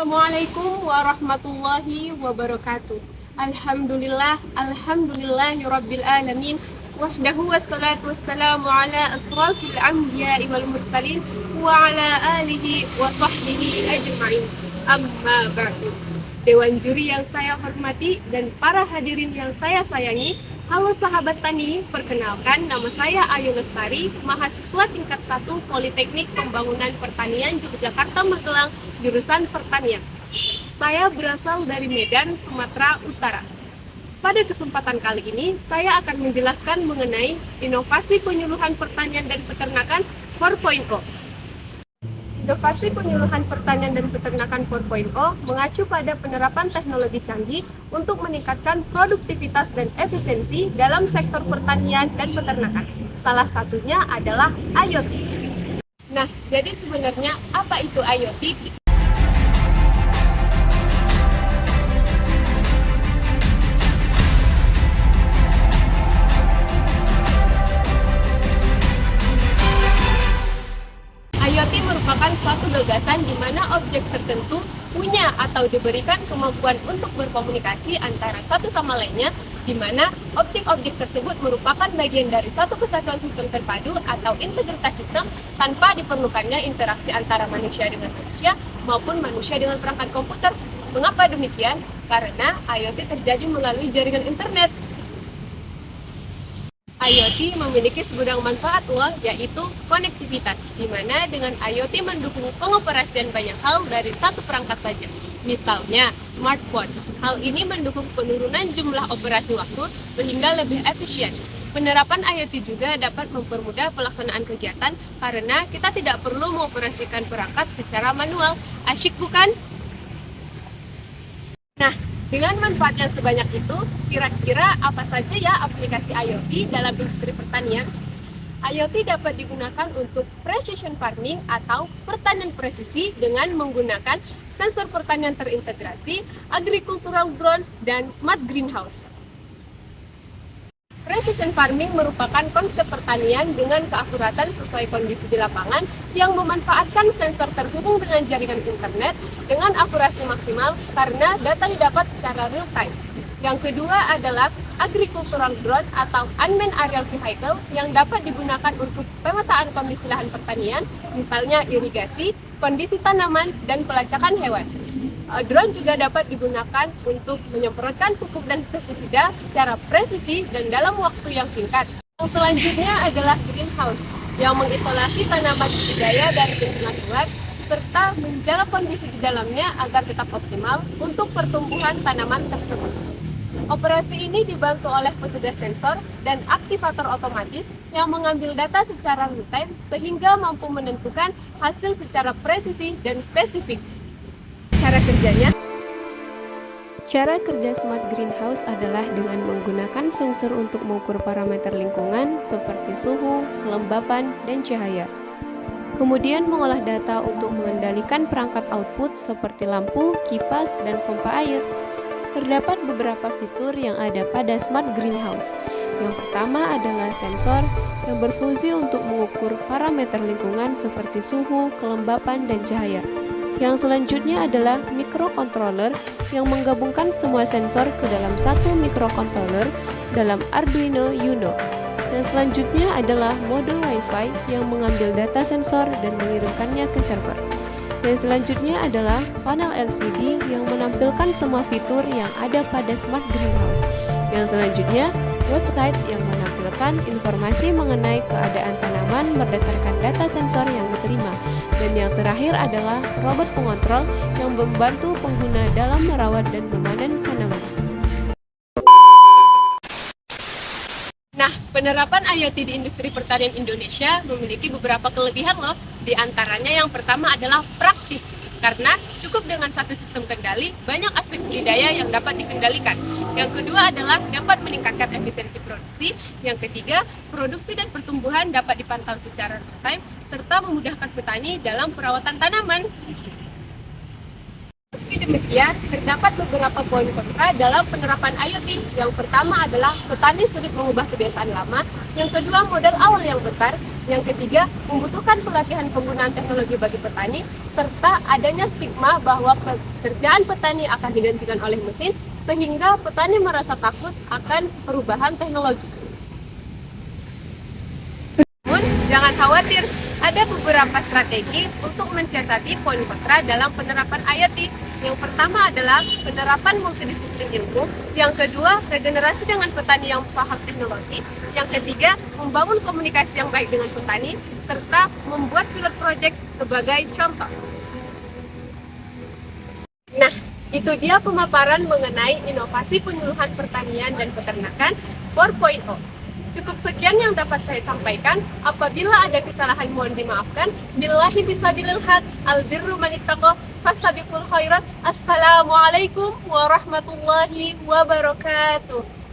Assalamualaikum warahmatullahi wabarakatuh. Alhamdulillahirabbil alamin. Wahdahu wassalatu wassalamu ala asrafil anbiya'i wal mursalin wa ala alihi wa sahbihi ajma'in. Amma ba'du. Dewan juri yang saya hormati dan para hadirin yang saya sayangi, halo sahabat tani, perkenalkan nama saya Ayu Lestari, mahasiswa tingkat 1 Politeknik Pembangunan Pertanian Yogyakarta Magelang, jurusan Pertanian. Saya berasal dari Medan, Sumatera Utara. Pada kesempatan kali ini, saya akan menjelaskan mengenai inovasi penyuluhan pertanian dan peternakan 4.0. Inovasi penyuluhan pertanian dan peternakan 4.0 mengacu pada penerapan teknologi canggih untuk meningkatkan produktivitas dan efisiensi dalam sektor pertanian dan peternakan. Salah satunya adalah IoT. Nah, jadi sebenarnya apa itu IoT? IoT merupakan suatu gagasan di mana objek tertentu punya atau diberikan kemampuan untuk berkomunikasi antara satu sama lainnya, di mana objek-objek tersebut merupakan bagian dari satu kesatuan sistem terpadu atau integritas sistem tanpa diperlukannya interaksi antara manusia dengan manusia maupun manusia dengan perangkat komputer. Mengapa demikian? Karena IoT terjadi melalui jaringan internet. IoT memiliki segudang manfaat loh, yaitu konektivitas, di mana dengan IoT mendukung pengoperasian banyak hal dari satu perangkat saja. Misalnya, smartphone. Hal ini mendukung penurunan jumlah operasi waktu sehingga lebih efisien. Penerapan IoT juga dapat mempermudah pelaksanaan kegiatan karena kita tidak perlu mengoperasikan perangkat secara manual. Asyik bukan? Nah, dengan manfaat yang sebanyak itu, kira-kira apa saja ya aplikasi IoT dalam industri pertanian? IoT dapat digunakan untuk precision farming atau pertanian presisi dengan menggunakan sensor pertanian terintegrasi, agricultural drone, dan smart greenhouse. Precision farming merupakan konsep pertanian dengan keakuratan sesuai kondisi di lapangan yang memanfaatkan sensor terhubung dengan jaringan internet dengan akurasi maksimal karena data didapat secara real time. Yang kedua adalah agricultural drone atau unmanned aerial vehicle yang dapat digunakan untuk pemetaan kondisi lahan pertanian, misalnya irigasi, kondisi tanaman, dan pelacakan hewan. Drone juga dapat digunakan untuk menyemprotkan pupuk dan pestisida secara presisi dan dalam waktu yang singkat. Yang selanjutnya adalah greenhouse yang mengisolasi tanaman budidaya dari lingkungan luar serta menjaga kondisi di dalamnya agar tetap optimal untuk pertumbuhan tanaman tersebut. Operasi ini dibantu oleh petugas sensor dan aktivator otomatis yang mengambil data secara real time sehingga mampu menentukan hasil secara presisi dan spesifik. Cara kerjanya? Cara kerja smart greenhouse adalah dengan menggunakan sensor untuk mengukur parameter lingkungan seperti suhu, kelembapan, dan cahaya. Kemudian mengolah data untuk mengendalikan perangkat output seperti lampu, kipas, dan pompa air. Terdapat beberapa fitur yang ada pada smart greenhouse. Yang pertama adalah sensor yang berfungsi untuk mengukur parameter lingkungan seperti suhu, kelembapan, dan cahaya. Yang selanjutnya adalah microcontroller yang menggabungkan semua sensor ke dalam satu microcontroller dalam Arduino Uno. Dan selanjutnya adalah modul Wi-Fi yang mengambil data sensor dan mengirimkannya ke server. Dan selanjutnya adalah panel LCD yang menampilkan semua fitur yang ada pada smart greenhouse. Yang selanjutnya, website yang menampilkan informasi mengenai keadaan tanaman berdasarkan data sensor yang diterima. Dan yang terakhir adalah robot pengontrol yang membantu pengguna dalam merawat dan memanen tanaman. Nah, penerapan IoT di industri pertanian Indonesia memiliki beberapa kelebihan loh. Di antaranya yang pertama adalah praktis, karena cukup dengan satu sistem kendali, banyak aspek budidaya yang dapat dikendalikan. Yang kedua adalah dapat meningkatkan efisiensi produksi. Yang ketiga, produksi dan pertumbuhan dapat dipantau secara real time, serta memudahkan petani dalam perawatan tanaman. Meski Meski demikian, terdapat beberapa poin kontra dalam penerapan IoT. Yang pertama adalah petani sulit mengubah kebiasaan lama. Yang kedua, modal awal yang besar. Yang ketiga, membutuhkan pelatihan penggunaan teknologi bagi petani, serta adanya stigma bahwa pekerjaan petani akan digantikan oleh mesin, sehingga petani merasa takut akan perubahan teknologi. Namun, jangan khawatir, ada beberapa strategi untuk mensiasati poin kontra dalam penerapan IoT. Yang pertama adalah penerapan multidisiplin ilmu. Yang kedua, regenerasi dengan petani yang paham teknologi. Yang ketiga, membangun komunikasi yang baik dengan petani, serta membuat pilot project sebagai contoh. Nah, itu dia pemaparan mengenai inovasi penyuluhan pertanian dan peternakan 4.0. Cukup sekian yang dapat saya sampaikan. Apabila ada kesalahan mohon dimaafkan. Billahi fisabilil haq, albirru manittaqo, fastabiqul khairat. Assalamualaikum warahmatullahi wabarakatuh.